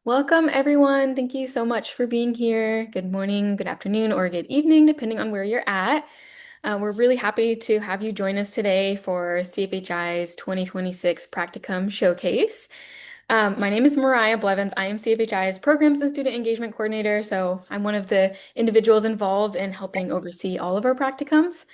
Welcome, everyone. Thank you so much for being here. Good morning, good afternoon, or good evening, depending on where you're at. We're really happy to have you join us today for CFHI's 2026 Practicum Showcase. My name is Mariah Blevins. I am CFHI's Programs and Student Engagement Coordinator, so I'm one of the individuals involved in helping oversee all of our practicums.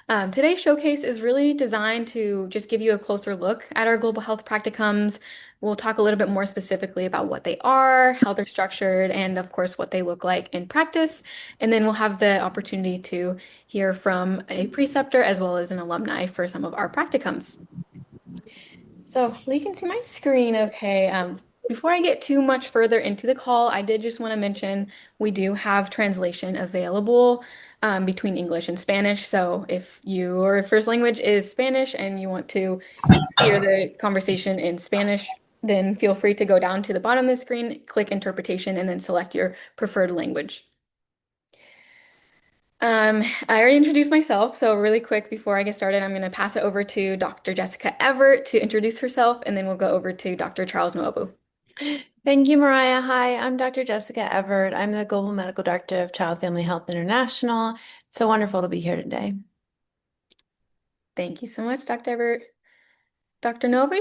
Today's showcase is really designed to just give you a closer look at our global health practicums. We'll talk a little bit more specifically about what they are, how they're structured, and of course, what they look like in practice. And then we'll have the opportunity to hear from a preceptor as well as an alumni for some of our practicums. So you can see my screen okay. Before I get too much further into the call, I did just want to mention we do have translation available between English and Spanish. So if your first language is Spanish and you want to hear the conversation in Spanish, then feel free to go down to the bottom of the screen, click interpretation, and then select your preferred language. I already introduced myself, so really quick before I get started, I'm going to pass it over to Dr. Jessica Everett to introduce herself, and then we'll go over to Dr. Charles Nobu. Thank you, Mariah. Hi, I'm Dr. Jessica Everett. I'm the Global Medical Director of Child Family Health International. It's so wonderful to be here today. Thank you so much, Dr. Everett. Dr. Nobu?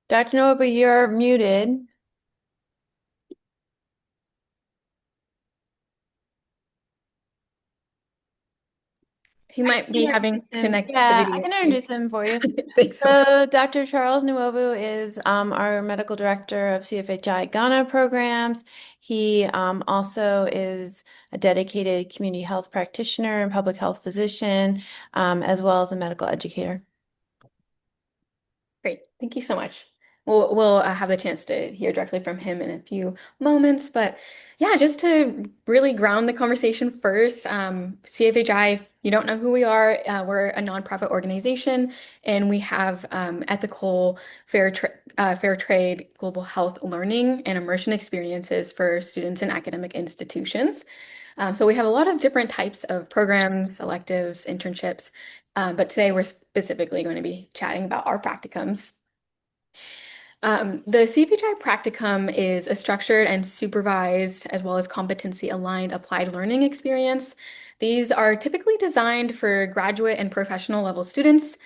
Dr. Noah, you're muted. He might be having I connectivity can issues. introduce him for you. Thank you. So, Dr. Charles Nuobu is our medical director of CFHI Ghana programs. He also is a dedicated community health practitioner and public health physician, as well as a medical educator. Great. Thank you so much. We'll have the chance to hear directly from him in a few moments. But yeah, just to really ground the conversation first, CFHI, if you don't know who we are, we're a nonprofit organization and we have ethical, fair trade, global health learning and immersion experiences for students in academic institutions. So we have a lot of different types of programs, electives, internships, but today we're specifically going to be chatting about our practicums. The CFHI practicum is a structured and supervised, as well as competency aligned applied learning experience. These are typically designed for graduate and professional level students.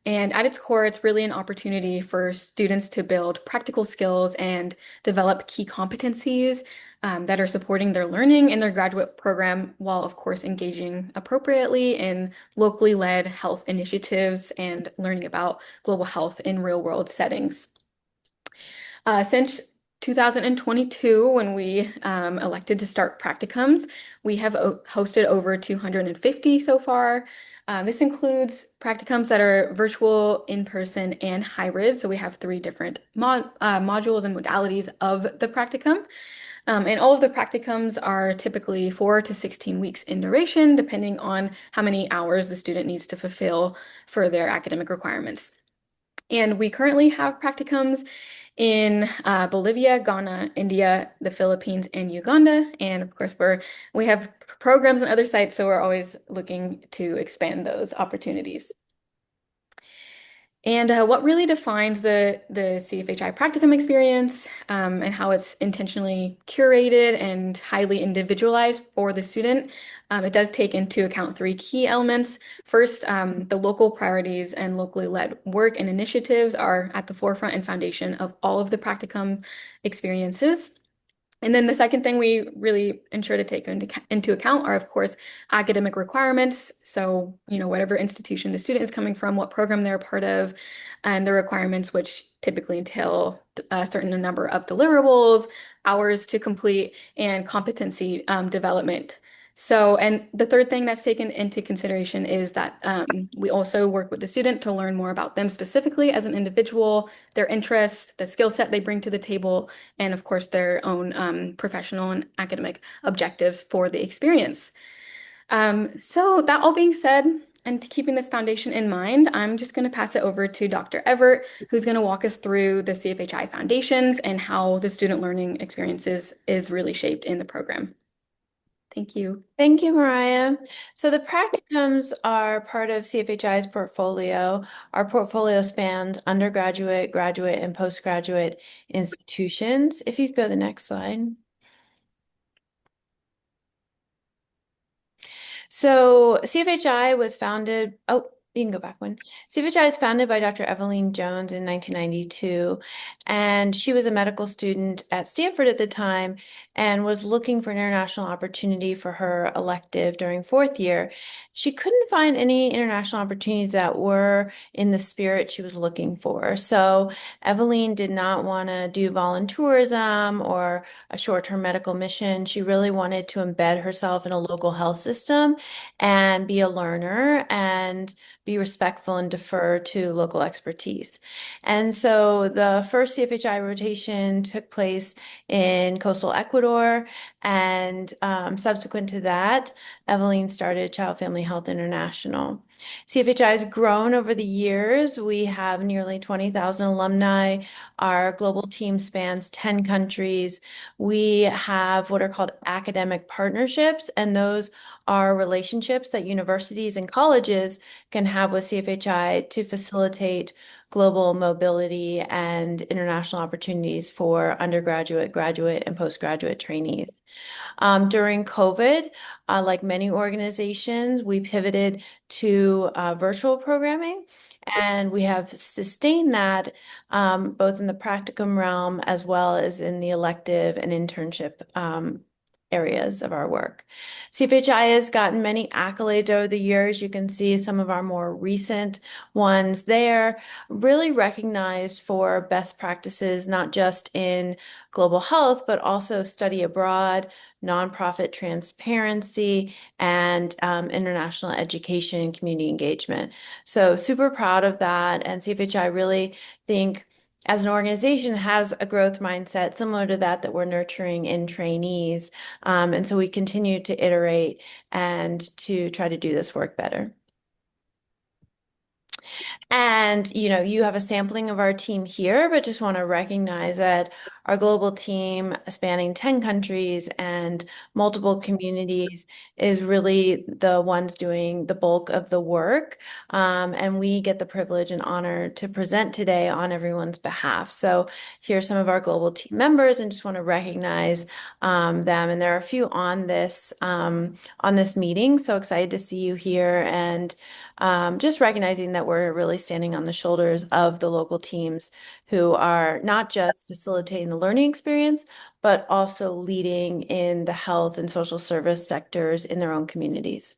And at its core, it's really an opportunity for students to build practical skills and develop key competencies that are supporting their learning in their graduate program, while, of course, engaging appropriately in locally led health initiatives and learning about global health in real world settings. Since 2022, when we elected to start practicums, we have hosted over 250 so far. This includes practicums that are virtual, in-person, and hybrid. So we have three different modules and modalities of the practicum. And all of the practicums are typically 4 to 16 weeks in duration, depending on how many hours the student needs to fulfill for their academic requirements. And we currently have practicums in Bolivia, Ghana, India, the Philippines, and Uganda. And of course, we have programs on other sites, so we're always looking to expand those opportunities. And what really defines the CFHI practicum experience and how it's intentionally curated and highly individualized for the student, it does take into account three key elements. First, the local priorities and locally led work and initiatives are at the forefront and foundation of all of the practicum experiences. And then the second thing we really ensure to take into account are, of course, academic requirements. So, whatever institution the student is coming from, what program they're a part of, and the requirements, which typically entail a certain number of deliverables, hours to complete, and competency development. So, and the third thing that's taken into consideration is that we also work with the student to learn more about them specifically as an individual, their interests, the skill set they bring to the table, and of course, their own professional and academic objectives for the experience. So that all being said, and keeping this foundation in mind, I'm just going to pass it over to Dr. Everett, who's going to walk us through the CFHI foundations and how the student learning experiences is really shaped in the program. Thank you. Thank you, Mariah. So the practicums are part of CFHI's portfolio. Our portfolio spans undergraduate, graduate, and postgraduate institutions. If you could go to the next slide. So CFHI was founded, oh, you can go back one. CFHI was founded by Dr. Evelyn Jones in 1992, and she was a medical student at Stanford at the time and was looking for an international opportunity for her elective during fourth year. She couldn't find any international opportunities that were in the spirit she was looking for. So Evelyn did not want to do volunteerism or a short-term medical mission. She really wanted to embed herself in a local health system and be a learner and be respectful and defer to local expertise. And so the first CFHI rotation took place in coastal Ecuador, and subsequent to that, Evelyn started Child Family Health International. CFHI has grown over the years. We have nearly 20,000 alumni. Our global team spans 10 countries. We have what are called academic partnerships, and those are relationships that universities and colleges can have with CFHI to facilitate global mobility and international opportunities for undergraduate, graduate, and postgraduate trainees. During COVID, like many organizations, we pivoted to virtual programming, and we have sustained that both in the practicum realm as well as in the elective and internship areas of our work. CFHI has gotten many accolades over the years. You can see some of our more recent ones there, really recognized for best practices, not just in global health, but also study abroad, nonprofit transparency, and international education and community engagement. So super proud of that. And CFHI really think as an organization has a growth mindset similar to that we're nurturing in trainees. And so we continue to iterate and to try to do this work better. And, you have a sampling of our team here, but just want to recognize that our global team spanning 10 countries and multiple communities is really the ones doing the bulk of the work. And we get the privilege and honor to present today on everyone's behalf. So here's some of our global team members and just want to recognize them. And there are a few on this meeting. So excited to see you here and just recognizing that we're really standing on the shoulders of the local teams who are not just facilitating the learning experience, but also leading in the health and social service sectors in their own communities.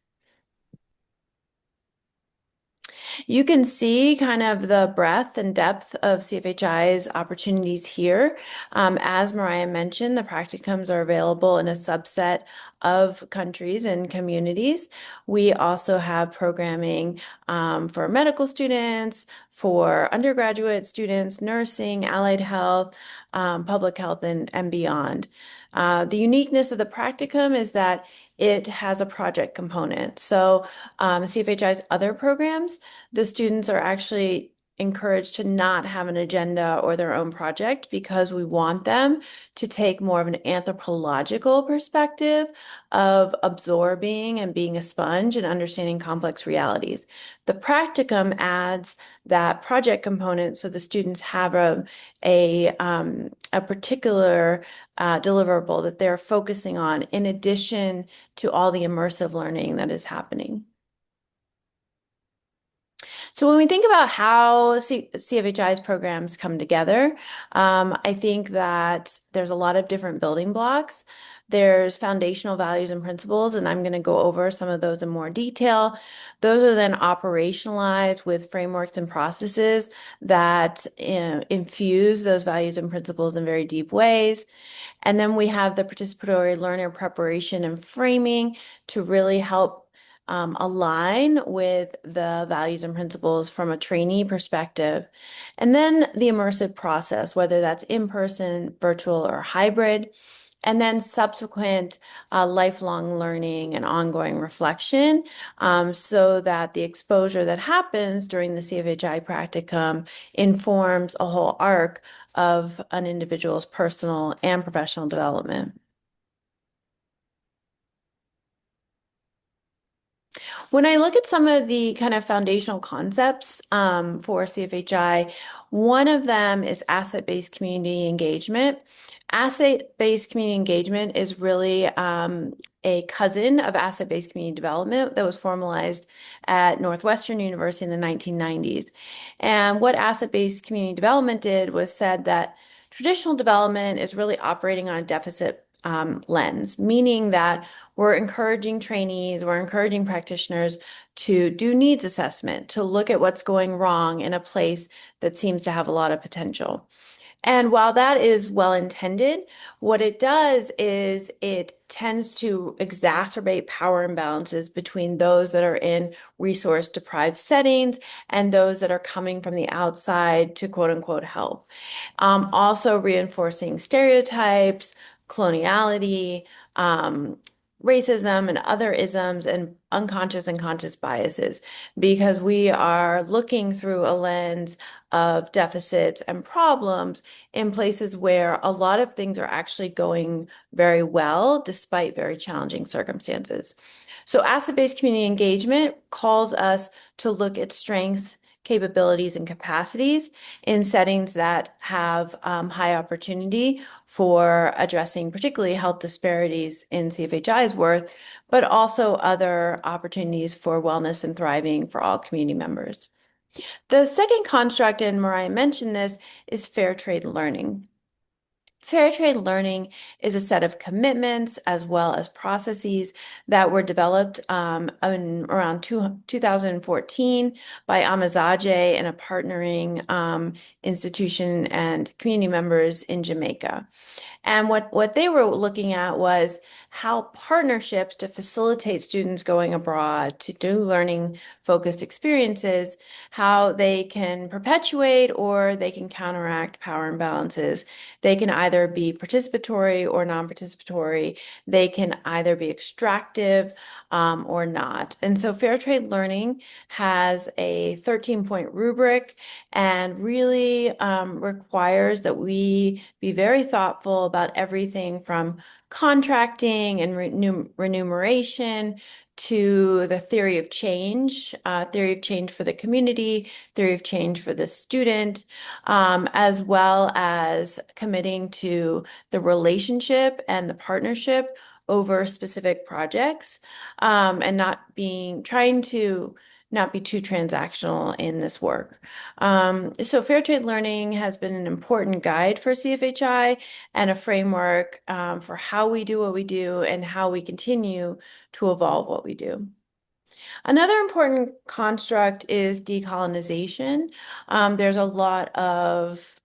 You can see kind of the breadth and depth of CFHI's opportunities here. As Mariah mentioned, the practicums are available in a subset of countries and communities. We also have programming for medical students, for undergraduate students, nursing, allied health, public health, and beyond. The uniqueness of the practicum is that it has a project component. So CFHI's other programs, the students are actually encouraged to not have an agenda or their own project because we want them to take more of an anthropological perspective of absorbing and being a sponge and understanding complex realities. The practicum adds that project component so the students have a particular deliverable that they're focusing on in addition to all the immersive learning that is happening. So when we think about how CFHI's programs come together, I think that there's a lot of different building blocks. There's foundational values and principles, and I'm going to go over some of those in more detail. Those are then operationalized with frameworks and processes that infuse those values and principles in very deep ways. And then we have the participatory learner preparation and framing to really help align with the values and principles from a trainee perspective. And then the immersive process, whether that's in person, virtual, or hybrid. And then subsequent lifelong learning and ongoing reflection so that the exposure that happens during the CFHI practicum informs a whole arc of an individual's personal and professional development. When I look at some of the kind of foundational concepts for CFHI, one of them is asset-based community engagement. Asset-based community engagement is really a cousin of asset-based community development that was formalized at Northwestern University in the 1990s. And what asset-based community development did was said that traditional development is really operating on a deficit lens, meaning that we're encouraging trainees, we're encouraging practitioners to do needs assessment, to look at what's going wrong in a place that seems to have a lot of potential. And while that is well intended, what it does is it tends to exacerbate power imbalances between those that are in resource deprived settings and those that are coming from the outside to quote unquote help. Also reinforcing stereotypes, coloniality, racism and other isms and unconscious and conscious biases because we are looking through a lens of deficits and problems in places where a lot of things are actually going very well despite very challenging circumstances. So asset-based community engagement calls us to look at strengths, capabilities, and capacities in settings that have high opportunity for addressing particularly health disparities in CFHI's work, but also other opportunities for wellness and thriving for all community members. The second construct, and Mariah mentioned this, is fair trade learning. Fair trade learning is a set of commitments as well as processes that were developed in around 2014 by Amazaje and a partnering institution and community members in Jamaica. And what they were looking at was how partnerships to facilitate students going abroad to do learning focused experiences, how they can perpetuate or they can counteract power imbalances. They can either be participatory or non-participatory. They can either be extractive or not. And so fair trade learning has a 13-point rubric and really requires that we be very thoughtful about everything from contracting and remuneration to the theory of change for the community, theory of change for the student, as well as committing to the relationship and the partnership over specific projects, and trying to not be too transactional in this work. So fair trade learning has been an important guide for CFHI and a framework for how we do what we do and how we continue to evolve what we do. Another important construct is decolonization. There's a lot of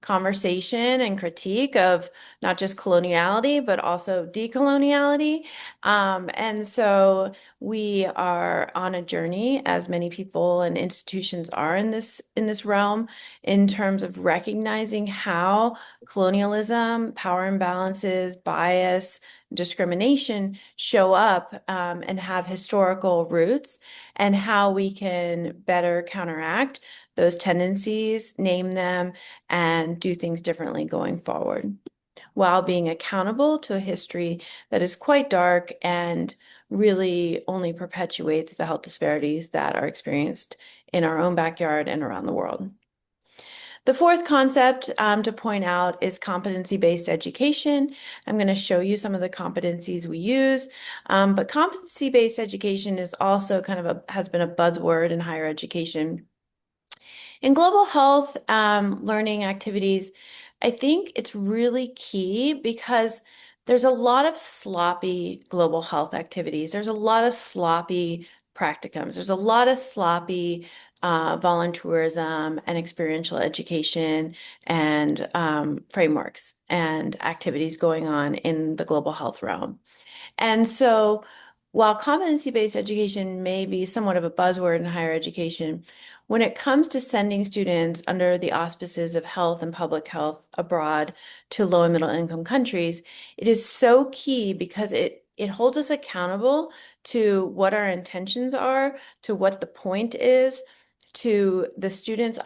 conversation and critique of not just coloniality, but also decoloniality. And so we are on a journey, as many people and institutions are in this realm, in terms of recognizing how colonialism, power imbalances, bias, discrimination show up and have historical roots, and how we can better counteract those tendencies, name them, and do things differently going forward, while being accountable to a history that is quite dark and really only perpetuates the health disparities that are experienced in our own backyard and around the world. The fourth concept to point out is competency-based education. I'm going to show you some of the competencies we use, but competency-based education is also has been a buzzword in higher education. In global health learning activities, I think it's really key because there's a lot of sloppy global health activities. There's a lot of sloppy practicums. There's a lot of sloppy volunteerism and experiential education and frameworks and activities going on in the global health realm. And so while competency-based education may be somewhat of a buzzword in higher education, when it comes to sending students under the auspices of health and public health abroad to low and middle income countries, it is so key because it holds us accountable to what our intentions are, to what the point is, to the students'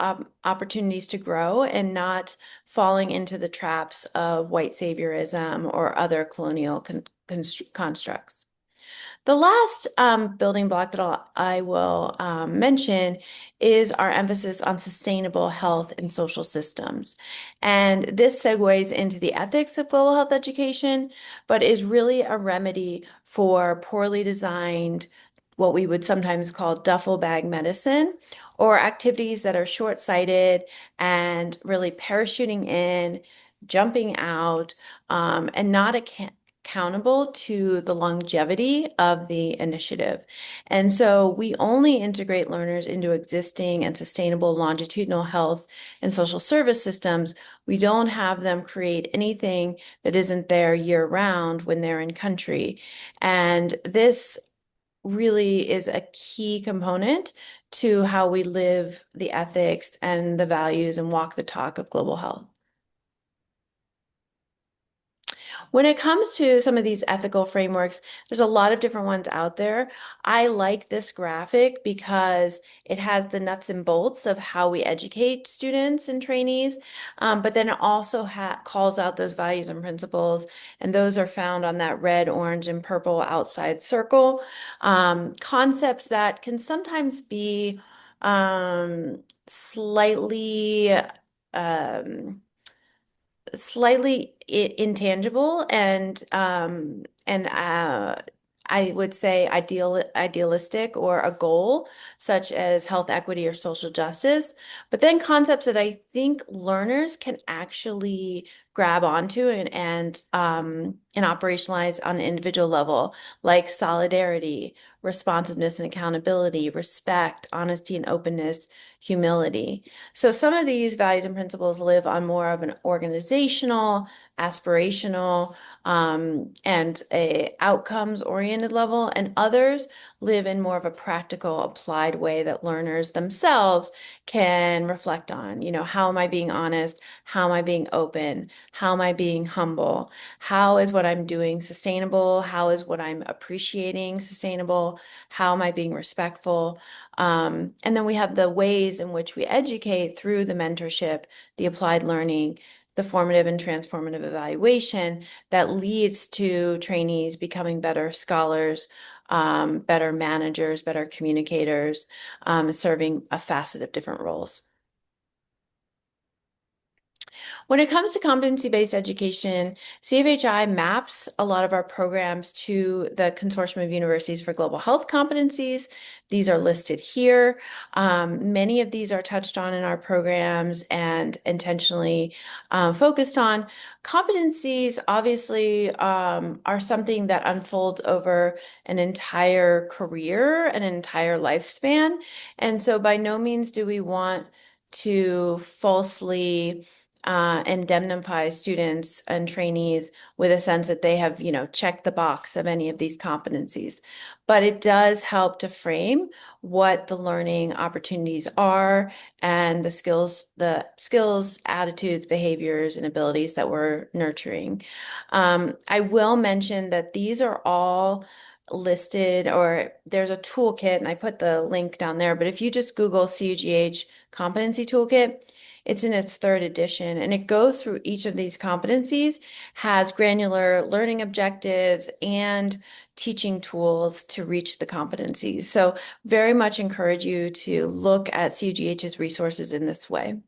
opportunities to grow and not falling into the traps of white saviorism or other colonial constructs. The last building block that I will mention is our emphasis on sustainable health and social systems. And this segues into the ethics of global health education, but is really a remedy for poorly designed, what we would sometimes call duffel bag medicine, or activities that are short-sighted and really parachuting in, jumping out, and not accountable to the longevity of the initiative. And so we only integrate learners into existing and sustainable longitudinal health and social service systems. We don't have them create anything that isn't there year round when they're in country. And this really is a key component to how we live the ethics and the values and walk the talk of global health. When it comes to some of these ethical frameworks, there's a lot of different ones out there. I like this graphic because it has the nuts and bolts of how we educate students and trainees, but then it also calls out those values and principles, and those are found on that red, orange, and purple outside circle. Concepts that can sometimes be slightly um, intangible and I would say idealistic or a goal such as health equity or social justice, but then concepts that I think learners can actually grab onto and operationalize on an individual level, like solidarity, responsiveness and accountability, respect, honesty and openness, humility. So some of these values and principles live on more of an organizational, aspirational, and a outcomes-oriented level, and others live in more of a practical, applied way that learners themselves can reflect on. You know, how am I being honest? How am I being open? How am I being humble? How is what I'm doing sustainable? How is what I'm appreciating sustainable? How am I being respectful? And then we have the ways in which we educate through the mentorship, the applied learning, the formative and transformative evaluation that leads to trainees becoming better scholars, better managers, better communicators, serving a facet of different roles. When it comes to competency-based education, CFHI maps a lot of our programs to the Consortium of Universities for Global Health Competencies. These are listed here. Many of these are touched on in our programs and intentionally focused on. Competencies obviously are something that unfolds over an entire career, an entire lifespan. And so by no means do we want to falsely indemnify students and trainees with a sense that they have, you know, checked the box of any of these competencies. But it does help to frame what the learning opportunities are and the skills, attitudes, behaviors, and abilities that we're nurturing. I will mention that these are all listed, or there's a toolkit, and I put the link down there, but if you just Google CUGH competency toolkit, it's in its third edition, and it goes through each of these competencies, has granular learning objectives and teaching tools to reach the competencies. So very much encourage you to look at CUGH's resources in this way.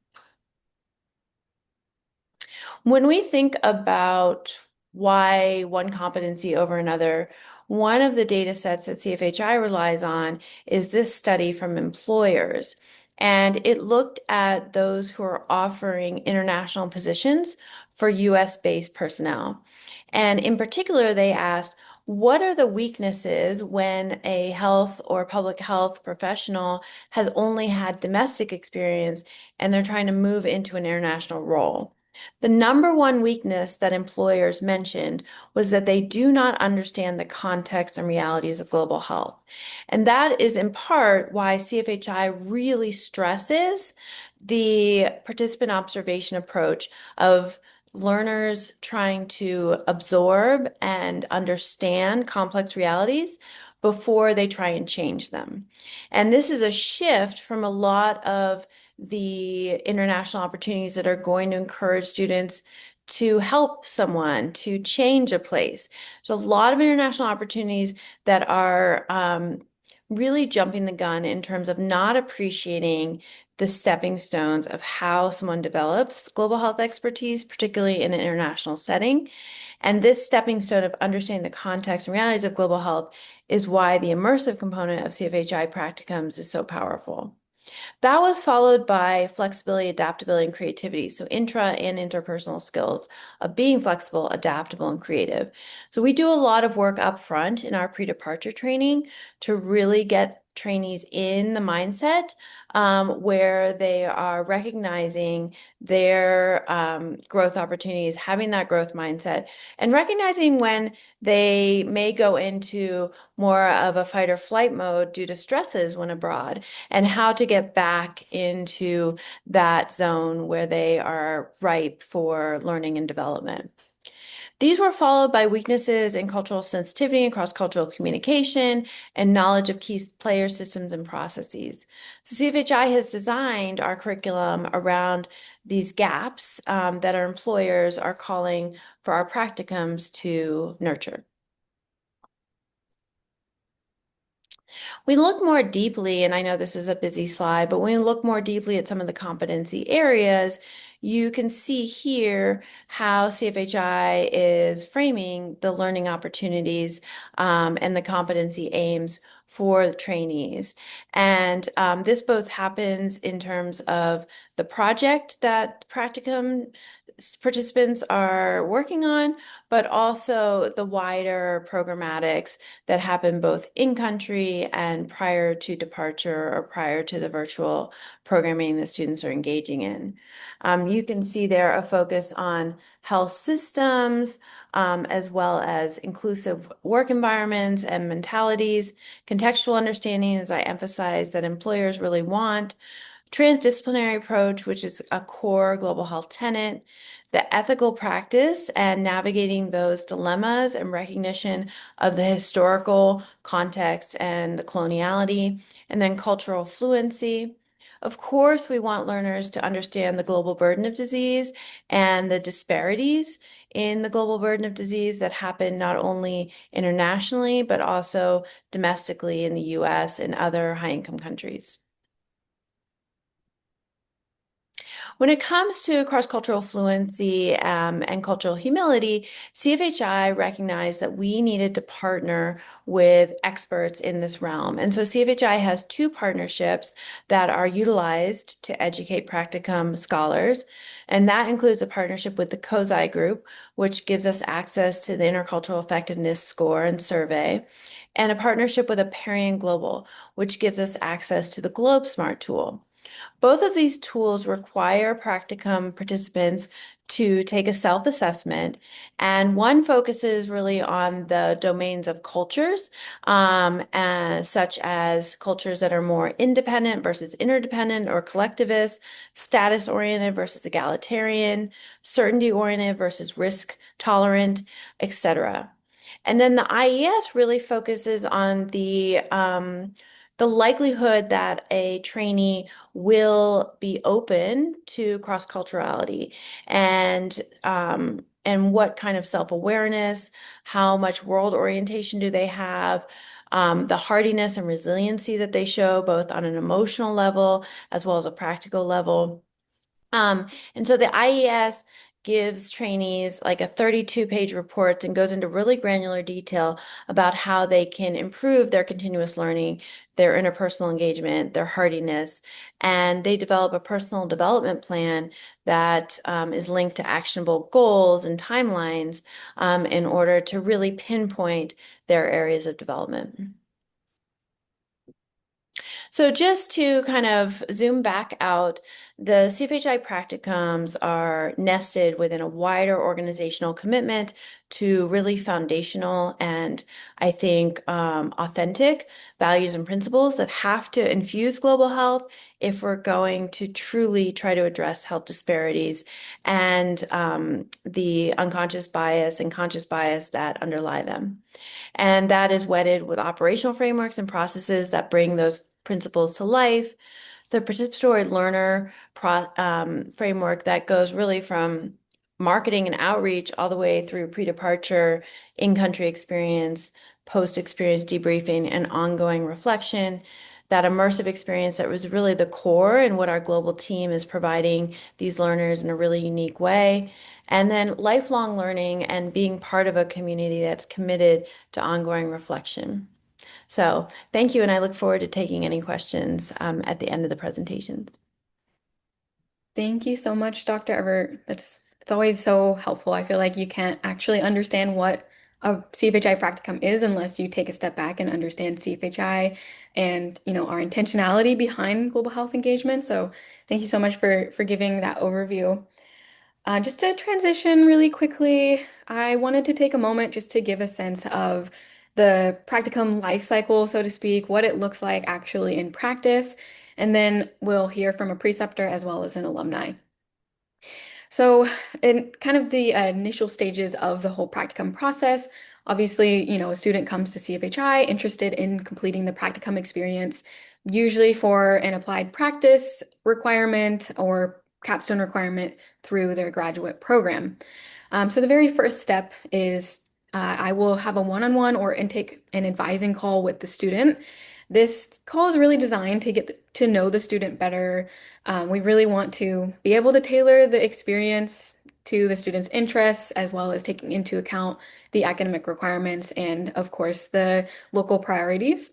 When we think about why one competency over another, one of the data sets that CFHI relies on is this study from employers. And it looked at those who are offering international positions for US-based personnel. And in particular, they asked, what are the weaknesses when a health or public health professional has only had domestic experience and they're trying to move into an international role? The number one weakness that employers mentioned was that they do not understand the context and realities of global health. And that is in part why CFHI really stresses the participant observation approach of learners trying to absorb and understand complex realities before they try and change them. And this is a shift from a lot of the international opportunities that are going to encourage students to help someone, to change a place. There's a lot of international opportunities that are really jumping the gun in terms of not appreciating the stepping stones of how someone develops global health expertise, particularly in an international setting. And this stepping stone of understanding the context and realities of global health is why the immersive component of CFHI practicums is so powerful. That was followed by flexibility, adaptability, and creativity. So intra and interpersonal skills of being flexible, adaptable, and creative. So we do a lot of work up front in our pre-departure training to really get trainees in the mindset where they are recognizing their growth opportunities, having that growth mindset, and recognizing when they may go into more of a fight or flight mode due to stresses when abroad, and how to get back into that zone where they are ripe for learning and development. These were followed by weaknesses in cultural sensitivity and cross-cultural communication and knowledge of key player systems and processes. So CFHI has designed our curriculum around these gaps that our employers are calling for our practicums to nurture. We look more deeply, and I know this is a busy slide, but when we look more deeply at some of the competency areas, you can see here how CFHI is framing the learning opportunities and the competency aims for the trainees. And this both happens in terms of the project that practicum participants are working on, but also the wider programmatics that happen both in country and prior to departure or prior to the virtual programming the students are engaging in. You can see there a focus on health systems, as well as inclusive work environments and mentalities, contextual understanding, as I emphasize, that employers really want, transdisciplinary approach, which is a core global health tenet, the ethical practice and navigating those dilemmas and recognition of the historical context and the coloniality, and then cultural fluency. Of course, we want learners to understand the global burden of disease and the disparities in the global burden of disease that happen not only internationally, but also domestically in the US and other high-income countries. When it comes to cross-cultural fluency and cultural humility, CFHI recognized that we needed to partner with experts in this realm. And so CFHI has two partnerships that are utilized to educate practicum scholars. And that includes a partnership with the COSI group, which gives us access to the Intercultural Effectiveness Score and Survey, and a partnership with Aparian Global, which gives us access to the GlobeSmart tool. Both of these tools require practicum participants to take a self-assessment, and one focuses really on the domains of cultures, such as cultures that are more independent versus interdependent or collectivist, status-oriented versus egalitarian, certainty-oriented versus risk-tolerant, etc. And then the IES really focuses on the likelihood that a trainee will be open to cross-culturality and what kind of self-awareness, how much world orientation do they have, the hardiness and resiliency that they show both on an emotional level as well as a practical level. And so the IES gives trainees like a 32-page report and goes into really granular detail about how they can improve their continuous learning, their interpersonal engagement, their hardiness, and they develop a personal development plan that is linked to actionable goals and timelines in order to really pinpoint their areas of development. So just to kind of zoom back out, the CFHI practicums are nested within a wider organizational commitment to really foundational and I think authentic values and principles that have to infuse global health if we're going to truly try to address health disparities and the unconscious bias and conscious bias that underlie them. And that is wedded with operational frameworks and processes that bring those principles to life. The participatory learner framework that goes really from marketing and outreach all the way through pre-departure, in-country experience, post-experience debriefing, and ongoing reflection. That immersive experience that was really the core and what our global team is providing these learners in a really unique way. And then lifelong learning and being part of a community that's committed to ongoing reflection. So thank you, and I look forward to taking any questions at the end of the presentations. Thank you so much, Dr. Everett. It's always so helpful. I feel like you can't actually understand what a CFHI practicum is unless you take a step back and understand CFHI and, our intentionality behind global health engagement. So thank you so much for giving that overview. Just to transition really quickly, I wanted to take a moment just to give a sense of the practicum life cycle, so to speak, what it looks like actually in practice, and then we'll hear from a preceptor as well as an alumni. So, in kind of the initial stages of the whole practicum process, obviously, a student comes to CFHI interested in completing the practicum experience, usually for an applied practice requirement or capstone requirement through their graduate program. So the very first step is I will have a one-on-one or intake and advising call with the student. This call is really designed to get to know the student better. We really want to be able to tailor the experience to the student's interests, as well as taking into account the academic requirements and, of course, the local priorities.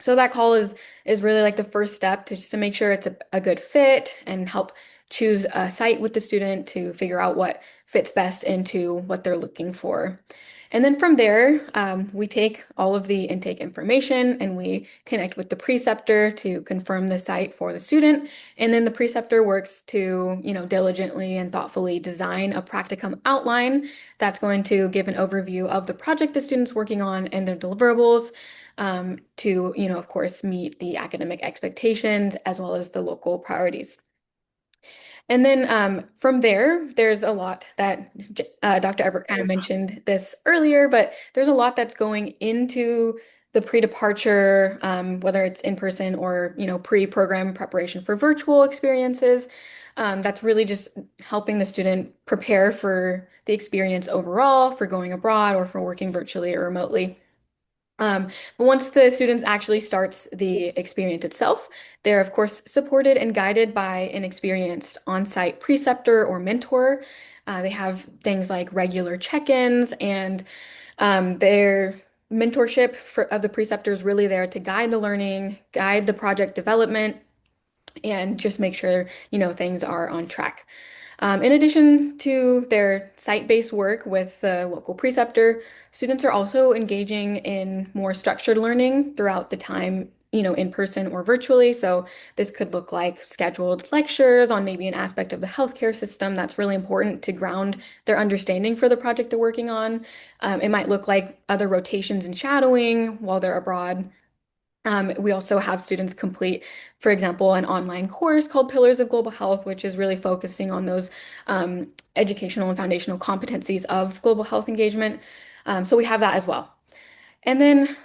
So that call is really like the first step to just to make sure it's a good fit and help choose a site with the student to figure out what fits best into what they're looking for. And then from there, we take all of the intake information and we connect with the preceptor to confirm the site for the student. And then the preceptor works to, diligently and thoughtfully design a practicum outline that's going to give an overview of the project the student's working on and their deliverables to, of course, meet the academic expectations as well as the local priorities. And then from there, there's a lot that Dr. Ebert kind of mentioned this earlier, but there's a lot that's going into the pre-departure, whether it's in person or, pre-program preparation for virtual experiences. That's really just helping the student prepare for the experience overall, for going abroad or for working virtually or remotely. Um, but once the students actually starts the experience itself, they're of course supported and guided by an experienced on-site preceptor or mentor. They have things like regular check-ins and their of the preceptor is really there to guide the learning, guide the project development, and just make sure, things are on track. In addition to their site-based work with the local preceptor, students are also engaging in more structured learning throughout the time, in person or virtually. So this could look like scheduled lectures on maybe an aspect of the healthcare system that's really important to ground their understanding for the project they're working on. It might look like other rotations and shadowing while they're abroad. We also have students complete, for example, an online course called Pillars of Global Health, which is really focusing on those educational and foundational competencies of global health engagement. So we have that as well. And then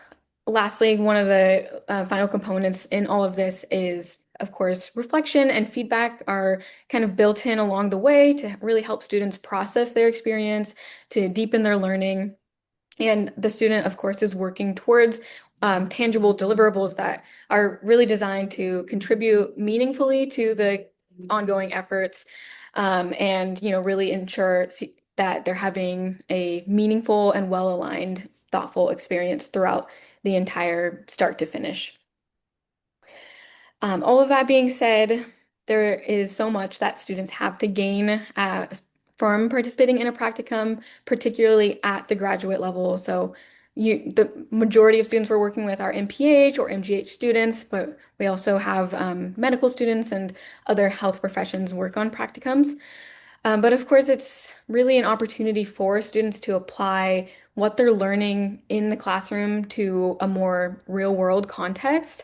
lastly, one of the final components in all of this is, of course, reflection and feedback are kind of built in along the way to really help students process their experience, to deepen their learning. And the student, of course, is working towards tangible deliverables that are really designed to contribute meaningfully to the ongoing efforts and, really ensure that they're having a meaningful and well-aligned, thoughtful experience throughout the entire start to finish. All of that being said, there is so much that students have to gain from participating in a practicum, particularly at the graduate level. So the majority of students we're working with are MPH or MGH students, but we also have medical students and other health professions work on practicums. But of course, it's really an opportunity for students to apply what they're learning in the classroom to a more real-world context,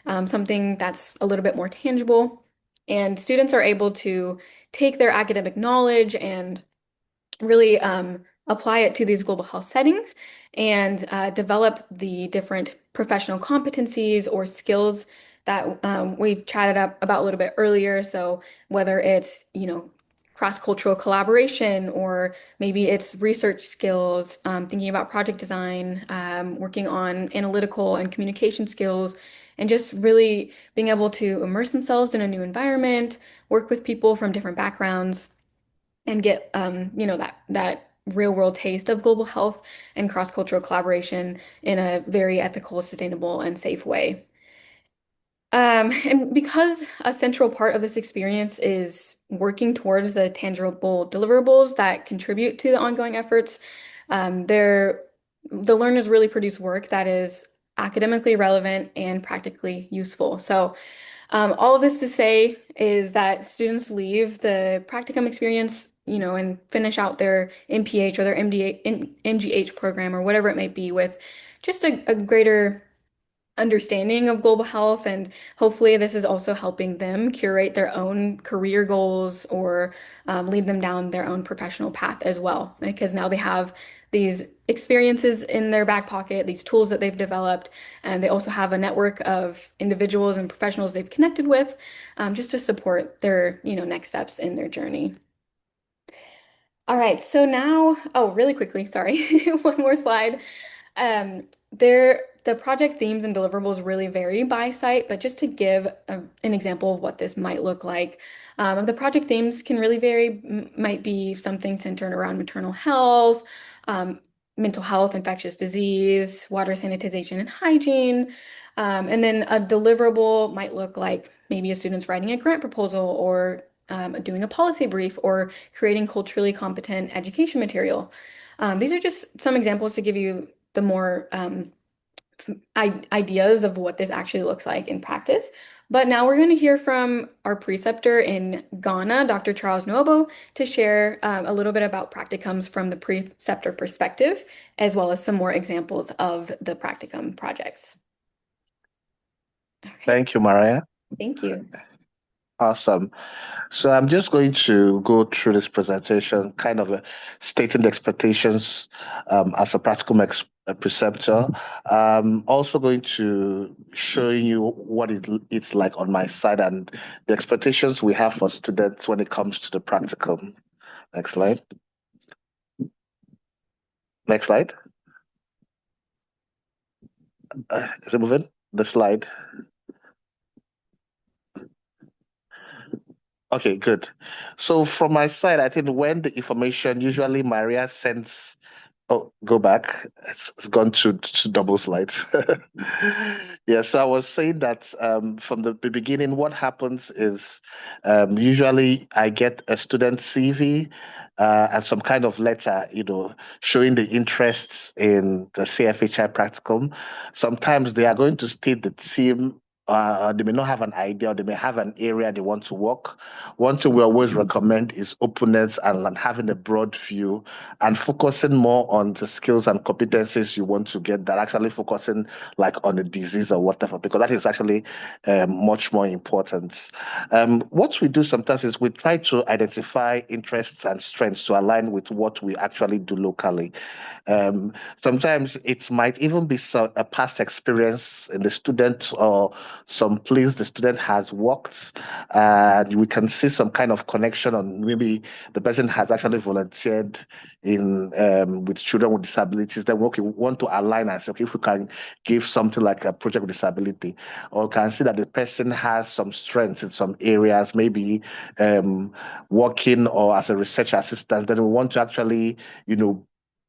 something that's a little bit more tangible. And students are able to take their academic knowledge and really apply it to these global health settings and develop the different professional competencies or skills that we chatted up about a little bit earlier. So whether it's, cross-cultural collaboration, or maybe it's research skills, thinking about project design, working on analytical and communication skills, and just really being able to immerse themselves in a new environment, work with people from different backgrounds, and get that real world taste of global health and cross-cultural collaboration in a very ethical, sustainable, and safe way. And because a central part of this experience is working towards the tangible deliverables that contribute to the ongoing efforts, the learners really produce work that is academically relevant and practically useful. So, all of this to say is that students leave the practicum experience, and finish out their MPH or their MGH program or whatever it may be with just a greater understanding of global health, and hopefully this is also helping them curate their own career goals or lead them down their own professional path as well, because now they have these experiences in their back pocket, these tools that they've developed, and they also have a network of individuals and professionals they've connected with, just to support their, next steps in their journey. All right, so now, oh, really quickly, sorry, one more slide. The project themes and deliverables really vary by site, but just to give an example of what this might look like, the project themes can really vary. Might be something centered around maternal health, um, mental health, infectious disease, water sanitization and hygiene. And then a deliverable might look like maybe a student's writing a grant proposal or doing a policy brief or creating culturally competent education material. These are just some examples to give you the more ideas of what this actually looks like in practice. But now we're going to hear from our preceptor in Ghana, Dr. Charles Nobo, to share a little bit about practicums from the preceptor perspective, as well as some more examples of the practicum projects. Okay, Thank you, Maria. thank you. Awesome. So I'm just going to go through this presentation, kind of stating the expectations as a practical a preceptor. Also going to show you what it's like on my side and the expectations we have for students when it comes to the practicum. Next slide. Next slide. Is it moving? The slide. Okay, good. So from my side, I think when the information usually Maria sends. Oh, go back. It's gone to double slides. Yeah, so I was saying that from the beginning, what happens is usually I get a student CV and some kind of letter, showing the interests in the CFHI practicum. Sometimes they are going to state the team. They may not have an idea, or they may have an area they want to work. One thing we always recommend is openness and having a broad view and focusing more on the skills and competencies you want to get than actually focusing like on a disease or whatever, because that is actually much more important. What we do sometimes is we try to identify interests and strengths to align with what we actually do locally. Sometimes it might even be a past experience in the student or some place the student has worked, and we can see some kind of connection on maybe the person has actually volunteered in with children with disabilities. Then we want to align ourselves. Okay, if we can give something like a project with disability, or can see that the person has some strengths in some areas, maybe working or as a research assistant, then we want to actually,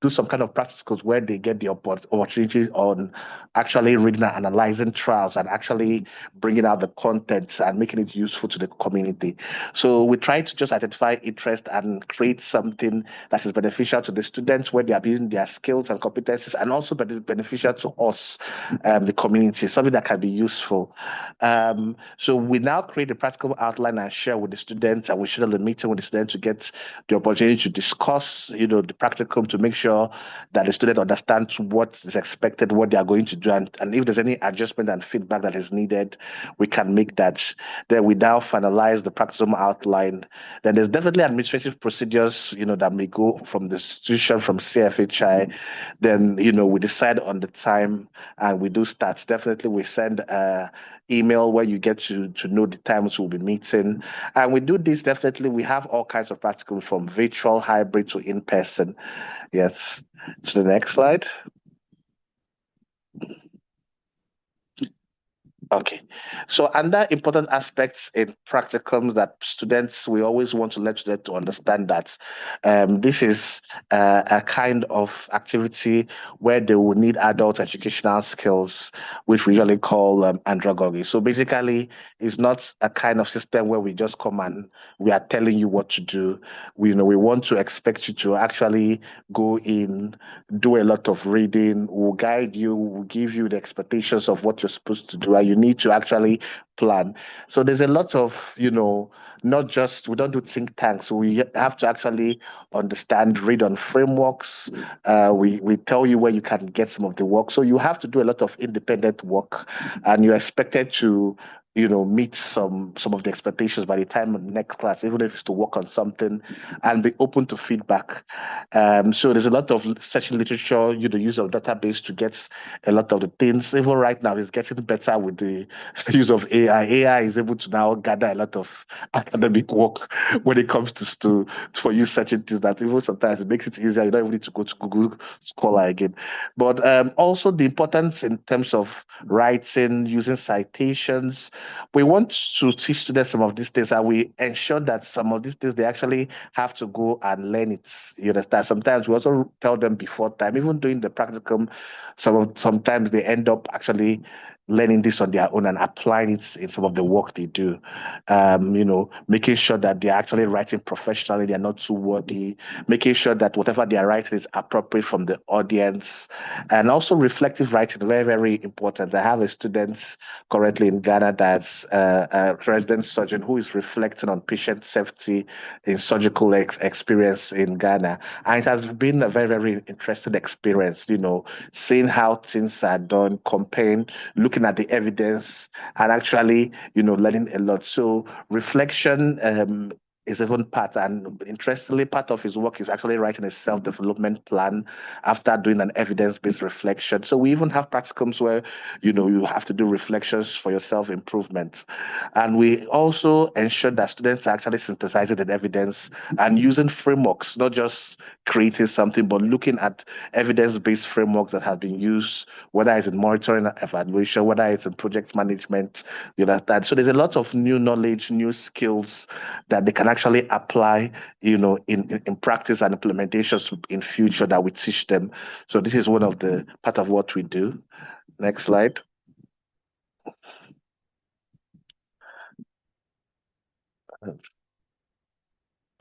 do some kind of practicals where they get the opportunity on actually reading and analyzing trials and actually bringing out the contents and making it useful to the community. So we try to just identify interest and create something that is beneficial to the students where they are building their skills and competencies, and also beneficial to us, the community, something that can be useful. So we now create a practical outline and share with the students, and we schedule a meeting with the students to get the opportunity to discuss, the practicum, to make sure sure that the student understands what is expected, what they are going to do, and if there's any adjustment and feedback that is needed, we can make that. Then we now finalize the practicum outline. Then there's definitely administrative procedures, that may go from the institution, from CFHI. Then, we decide on the time and we do stats. Definitely we send email where you get to know the times we'll be meeting. And we do this definitely. We have all kinds of practicums from virtual, hybrid to in person. Yes. To the next slide. Okay. So, under important aspects in practicums that students, we always want to let students to understand that this is a kind of activity where they will need adult educational skills, which we usually call andragogy. So, basically, it's not a kind of system where we just come and we are telling you what to do. We want to expect you to actually go in, do a lot of reading, we'll guide you, we'll give you the expectations of what you're supposed to do, and you need to actually plan. So there's a lot of, not just, we don't do think tanks. We have to actually understand, read on frameworks. We tell you where you can get some of the work. So you have to do a lot of independent work, and you're expected to meet some of the expectations by the time of next class, even if it's to work on something, and be open to feedback. So there's a lot of searching literature, the use of database to get a lot of the things. Even right now, it's getting better with the use of AI. AI is able to now gather a lot of academic work when it comes to for you searching things that even sometimes it makes it easier. You don't even need to go to Google Scholar again. But also the importance in terms of writing, using citations. We want to teach students some of these things, and we ensure that some of these things they actually have to go and learn it. You understand? Sometimes we also tell them before time, even doing the practicum, sometimes they end up actually learning this on their own and applying it in some of the work they do. Making sure that they're actually writing professionally, they're not too wordy, making sure that whatever they're writing is appropriate from the audience, and also reflective writing, very, very important. I have a student currently in Ghana that's a resident surgeon who is reflecting on patient safety in surgical experience in Ghana. And it has been a very, very interesting experience, seeing how things are done, comparing, looking at the evidence, and actually, learning a lot. So reflection is even part, and interestingly, part of his work is actually writing a self-development plan after doing an evidence-based reflection. So we even have practicums where, you have to do reflections for your self-improvement. And we also ensure that students are actually synthesizing the evidence and using frameworks, not just creating something, but looking at evidence-based frameworks that have been used, whether it's in monitoring and evaluation, whether it's in project management, that. So there's a lot of new knowledge, new skills that they can actually apply, in practice and implementations in future that we teach them. So this is one of the part of what we do. Next slide.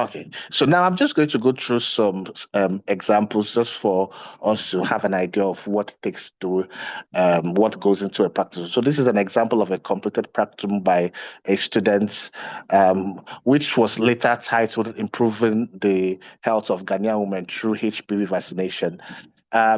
Okay, so now I'm just going to go through some examples just for us to have an idea of what it takes to what goes into a practice. So this is an example of a completed practicum by a student, which was later titled "Improving the Health of Ghanaian Women Through HPV Vaccination."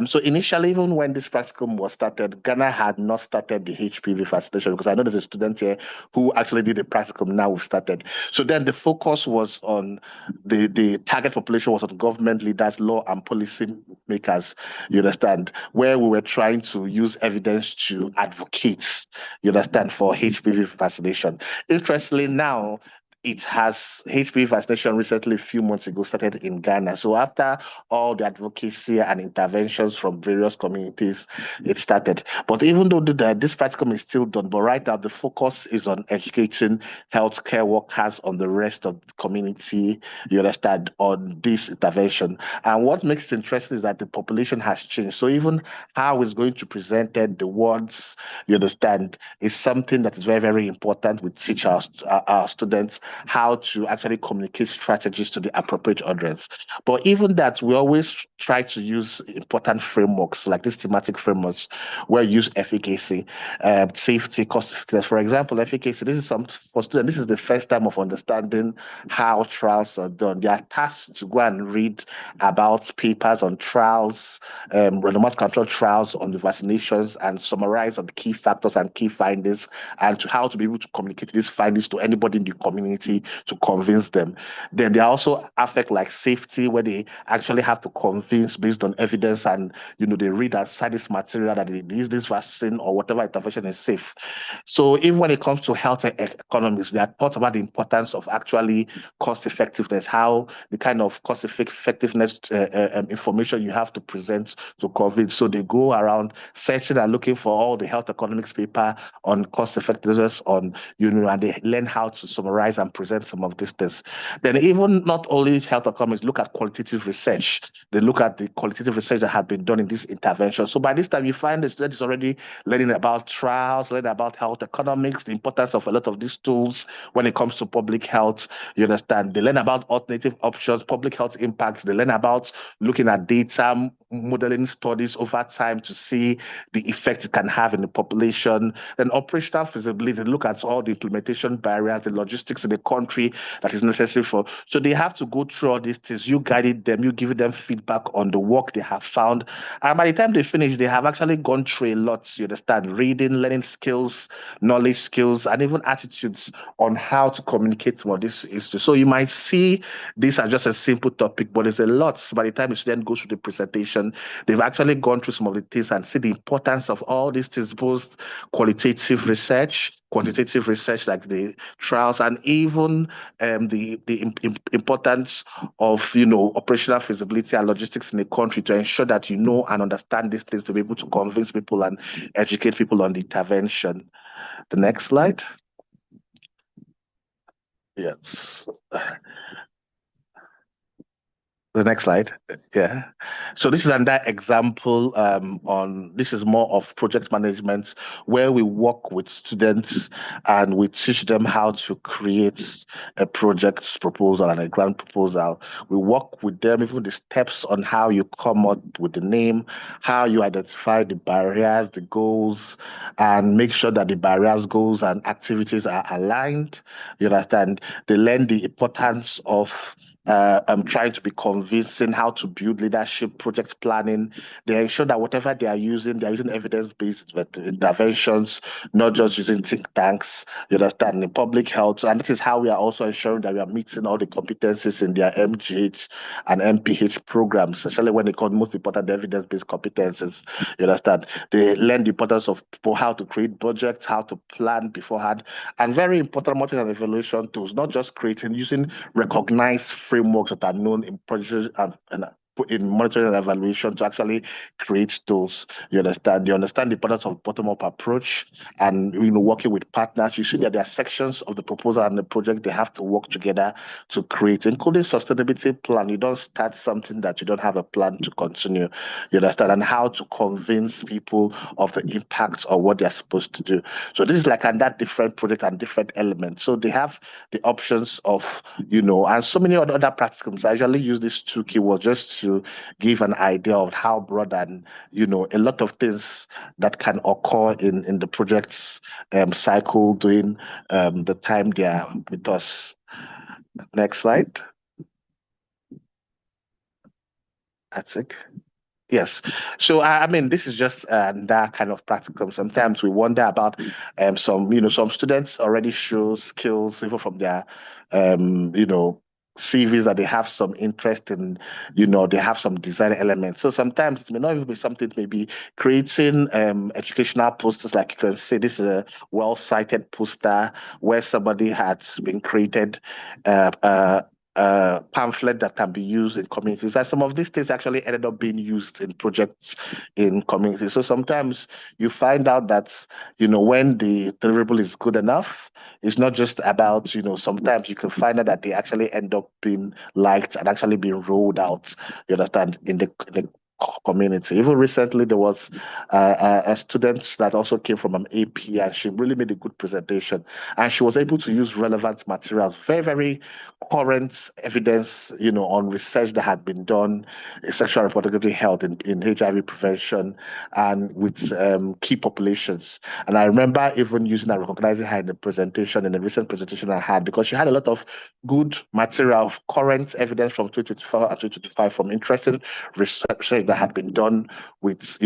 So initially, even when this practicum was started, Ghana had not started the HPV vaccination, because I know there's a student here who actually did the practicum. Now we've started. So then the focus was on the target population was on government leaders, law and policy makers, you understand, where we were trying to use evidence to advocate, you understand, for HPV vaccination. Interestingly, now it has HPV vaccination recently, a few months ago, started in Ghana. So after all the advocacy and interventions from various communities, it started. But even though this practicum is still done, but right now the focus is on educating healthcare workers on the rest of the community, you understand, on this intervention. And what makes it interesting is that the population has changed. So even how it's going to present it, the words, you understand, is something that is very, very important. We teach our students. how to actually communicate strategies to the appropriate audience. But even that, we always try to use important frameworks like these thematic frameworks where you use efficacy, safety, cost effectiveness. For example, efficacy, this is some for students, this is the first time of understanding how trials are done. They are tasked to go and read about papers on trials, randomized control trials on the vaccinations and summarize on the key factors and key findings and to how to be able to communicate these findings to anybody in the community to convince them. Then they also affect like safety, where they actually have to convince based on evidence and they read outside this material that this vaccine or whatever intervention is safe. So even when it comes to health economics, they are taught about the importance of actually cost effectiveness, how the kind of cost effectiveness information you have to present to COVID. So they go around searching and looking for all the health economics paper on cost effectiveness and they learn how to summarize and present some of these things. Then even not only health economics, look at qualitative research. They look at the qualitative research that have been done in this intervention. So by this time, you find the student is already learning about trials, learning about health economics, the importance of a lot of these tools when it comes to public health. You understand? They learn about alternative options, public health impacts. They learn about looking at data, modeling studies over time to see the effect it can have in the population. Then operational feasibility, look at all the implementation barriers, the logistics in the country that is necessary for. So they have to go through all these things. You guided them, you give them feedback on the work they have found. And by the time they finish, they have actually gone through a lot, you understand, reading, learning skills, knowledge skills, and even attitudes on how to communicate what this is. So you might see this as just a simple topic, but there's a lot. By the time the student goes through the presentation, they've actually gone through some of the things and see the importance of all these things, both qualitative research, quantitative research like the trials, and even the importance of operational feasibility and logistics in the country to ensure that you know and understand these things to be able to convince people and educate people on the intervention. The next slide. Yes. The next slide. Yeah. So this is another example on this is more of project management where we work with students and we teach them how to create a project proposal and a grant proposal. We work with them, even the steps on how you come up with the name, how you identify the barriers, the goals, and make sure that the barriers, goals, and activities are aligned. You understand? They learn the importance of I'm trying to be convincing how to build leadership, project planning. They ensure that whatever they're using evidence-based interventions, not just using think tanks, you understand, in public health. And this is how we are also ensuring that we are meeting all the competencies in their MGH and MPH programs, especially when they call most important evidence-based competencies. You understand? They learn the importance of how to create budgets, how to plan beforehand, and very important monitoring and evaluation tools, not just creating, using recognized frameworks that are known in project and in monitoring and evaluation to actually create tools. You understand? You understand the importance of bottom-up approach and working with partners. You see that there are sections of the proposal and the project they have to work together to create, including sustainability plan. You don't start something that you don't have a plan to continue. You understand? And how to convince people of the impact of what they're supposed to do. So this is like that different project and different elements. So they have the options of, and so many other practicums. I usually use these two keywords just to give an idea of how broad and, a lot of things that can occur in the project's cycle during the time they are with us. Next slide. That's it. Yes. So I mean, this is just that kind of practicum. Sometimes we wonder about some students already show skills even from their CVs that they have some interest in, they have some design elements. So sometimes it may not even be something, maybe creating educational posters, like you can see, this is a well-cited poster where somebody had been created pamphlet that can be used in communities. And some of these things actually ended up being used in projects in communities. So sometimes you find out that, when the deliverable is good enough, it's not just about, sometimes you can find out that they actually end up being liked and actually being rolled out, you understand, in the community. Even recently, there was a student that also came from an AP, and she really made a good presentation. And she was able to use relevant materials, very, very current evidence, on research that had been done in sexual and reproductive health in HIV prevention and with key populations. And I remember even using and recognizing her in the recent presentation I had, because she had a lot of good material, current evidence from 2024 and 2025 from interesting research that had been done with,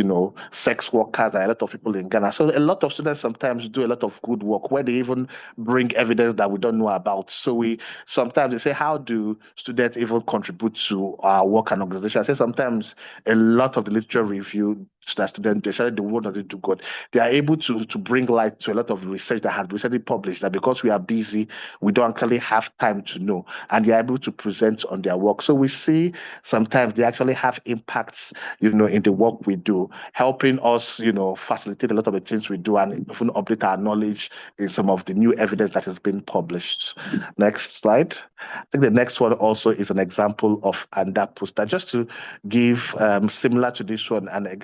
sex workers and a lot of people in Ghana. So a lot of students sometimes do a lot of good work where they even bring evidence that we don't know about. So we sometimes they say, how do students even contribute to our work and organization? I say sometimes a lot of the literature review that students do, especially the one that they do good, they are able to bring light to a lot of research that has recently published, that because we are busy, we don't actually have time to know, and they are able to present on their work. So we see sometimes they actually have impacts, in the work we do, helping us, facilitate a lot of the things we do and even update our knowledge in some of the new evidence that has been published. Next slide. I think the next one also is an example of under poster, just to give similar to this one, and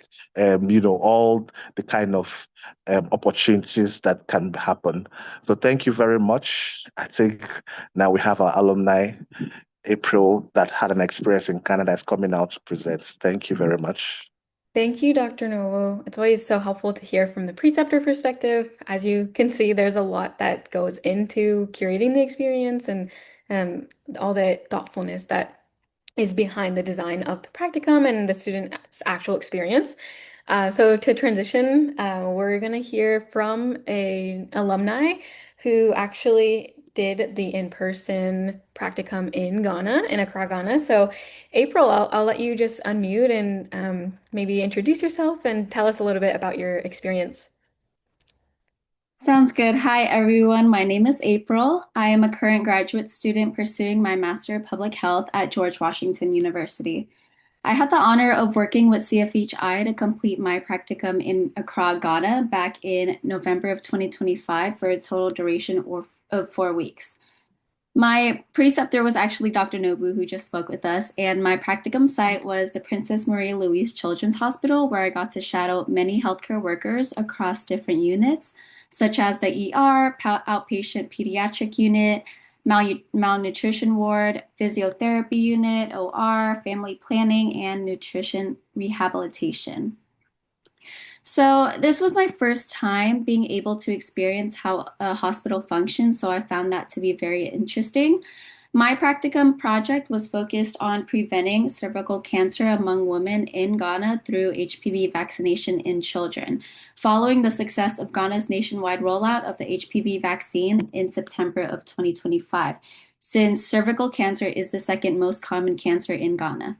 all the kind of opportunities that can happen. So thank you very much. I think now we have our alumni, April, that had an experience in Canada, is coming out to present. Thank you very much. Thank you, Dr. Novo. It's always so helpful to hear from the preceptor perspective. As you can see, there's a lot that goes into curating the experience and um, all the thoughtfulness that is behind the design of the practicum and the student's actual experience. So to transition, we're going to hear from a alumni who actually did the in-person practicum in Ghana, in Accra, Ghana. So April, I'll let you just unmute and maybe introduce yourself and tell us a little bit about your experience. Sounds good. Hi, everyone. My name is April. I am a current graduate student pursuing my Master of Public Health at George Washington University. I had the honor of working with CFHI to complete my practicum in Accra, Ghana back in November of 2025 for a total duration of 4 weeks. My preceptor was actually Dr. Nobu, who just spoke with us, and my practicum site was the Princess Marie Louise Children's Hospital, where I got to shadow many healthcare workers across different units, such as the ER, outpatient pediatric unit, malnutrition ward, physiotherapy unit, OR, family planning, and nutrition rehabilitation. So this was my first time being able to experience how a hospital functions, so I found that to be very interesting. My practicum project was focused on preventing cervical cancer among women in Ghana through HPV vaccination in children, following the success of Ghana's nationwide rollout of the HPV vaccine in September of 2025, since cervical cancer is the second most common cancer in Ghana.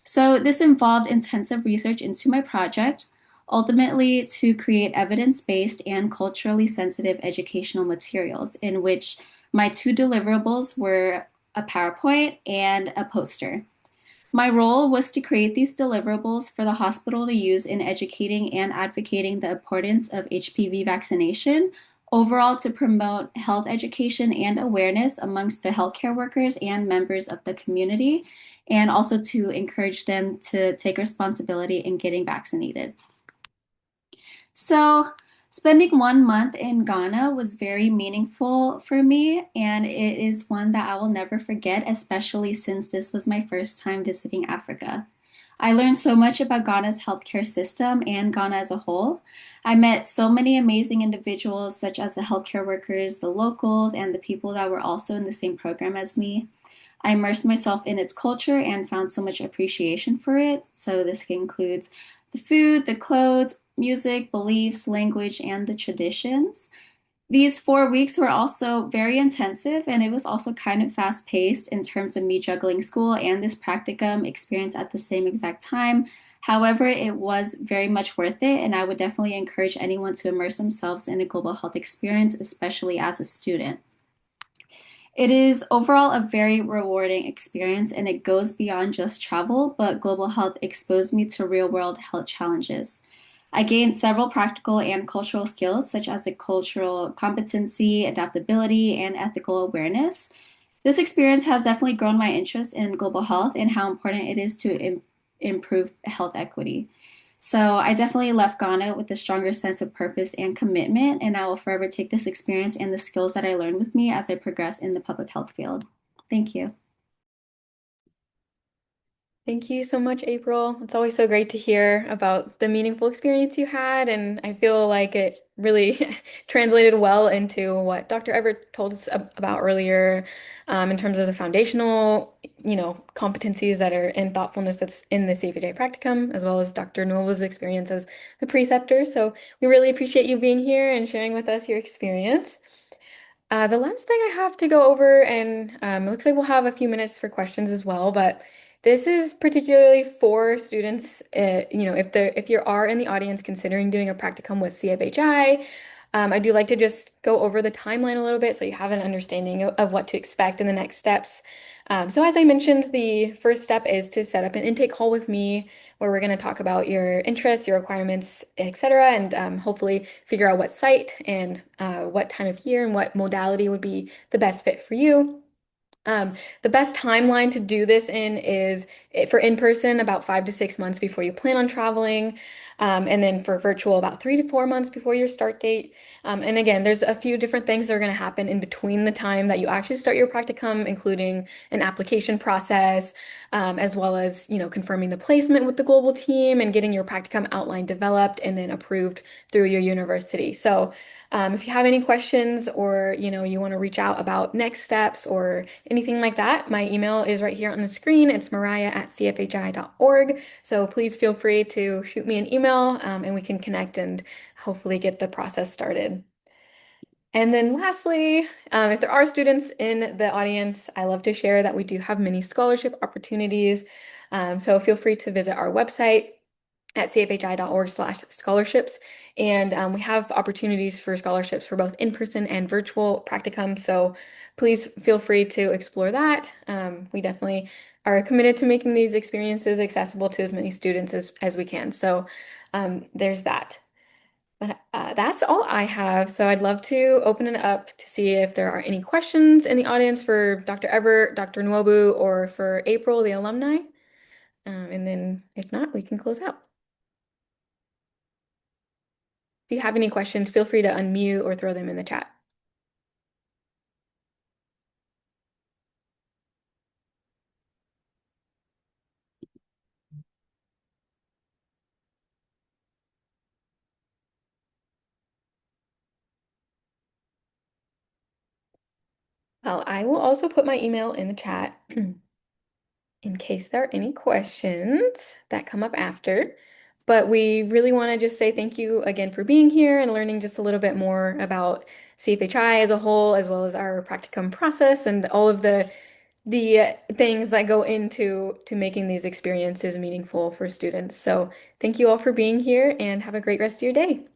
So this involved intensive research into my project, ultimately to create evidence-based and culturally sensitive educational materials, in which my two deliverables were a PowerPoint and a poster. My role was to create these deliverables for the hospital to use in educating and advocating the importance of HPV vaccination, overall to promote health education and awareness amongst the healthcare workers and members of the community, and also to encourage them to take responsibility in getting vaccinated. So, spending 1 month in Ghana was very meaningful for me, and it is one that I will never forget, especially since this was my first time visiting Africa. I learned so much about Ghana's healthcare system and Ghana as a whole. I met so many amazing individuals, such as the healthcare workers, the locals, and the people that were also in the same program as me. I immersed myself in its culture and found so much appreciation for it. So, this includes the food, the clothes, music, beliefs, language, and the traditions. These 4 weeks were also very intensive, and it was also kind of fast paced in terms of me juggling school and this practicum experience at the same exact time. However, it was very much worth it, and I would definitely encourage anyone to immerse themselves in a global health experience, especially as a student. It is overall a very rewarding experience, and it goes beyond just travel, but global health exposed me to real world health challenges. I gained several practical and cultural skills, such as the cultural competency, adaptability, and ethical awareness. This experience has definitely grown my interest in global health and how important it is to improve health equity. So I definitely left Ghana with a stronger sense of purpose and commitment, and I will forever take this experience and the skills that I learned with me as I progress in the public health field. Thank you. Thank you so much, April. It's always so great to hear about the meaningful experience you had, and I feel like it really translated well into what Dr. Everett told us about earlier, in terms of the foundational, competencies that are in thoughtfulness that's in the CFHI practicum, as well as Dr. Nova's experience as the preceptor. So we really appreciate you being here and sharing with us your experience. The last thing I have to go over, and it looks like we'll have a few minutes for questions as well, but this is particularly for students, if you are in the audience considering doing a practicum with CFHI, I do like to just go over the timeline a little bit so you have an understanding of what to expect in the next steps. So as I mentioned, the first step is to set up an intake call with me where we're going to talk about your interests, your requirements, etc., and hopefully figure out what site and what time of year and what modality would be the best fit for you. The best timeline to do this in is for in-person about 5 to 6 months before you plan on traveling, and then for virtual about 3 to 4 months before your start date. And again, there's a few different things that are going to happen in between the time that you actually start your practicum, including an application process, as well as confirming the placement with the global team and getting your practicum outline developed and then approved through your university. So. If you have any questions or you want to reach out about next steps or anything like that, my email is right here on the screen. It's mariah@cfhi.org. So please feel free to shoot me an email, and we can connect and hopefully get the process started. And then lastly, if there are students in the audience, I love to share that we do have many scholarship opportunities. So feel free to visit our website at cfhi.org/scholarships. And we have opportunities for scholarships for both in-person and virtual practicum. So please feel free to explore that. We definitely are committed to making these experiences accessible to as many students as we can. So there's that. But that's all I have. So I'd love to open it up to see if there are any questions in the audience for Dr. Everett, Dr. Nwobu, or for April, the alumni. And then if not, we can close out. If you have any questions, feel free to unmute or throw them in the chat. Well, I will also put my email in the chat in case there are any questions that come up after. But we really want to just say thank you again for being here and learning just a little bit more about CFHI as a whole, as well as our practicum process and all of the things that go into making these experiences meaningful for students. So thank you all for being here and have a great rest of your day.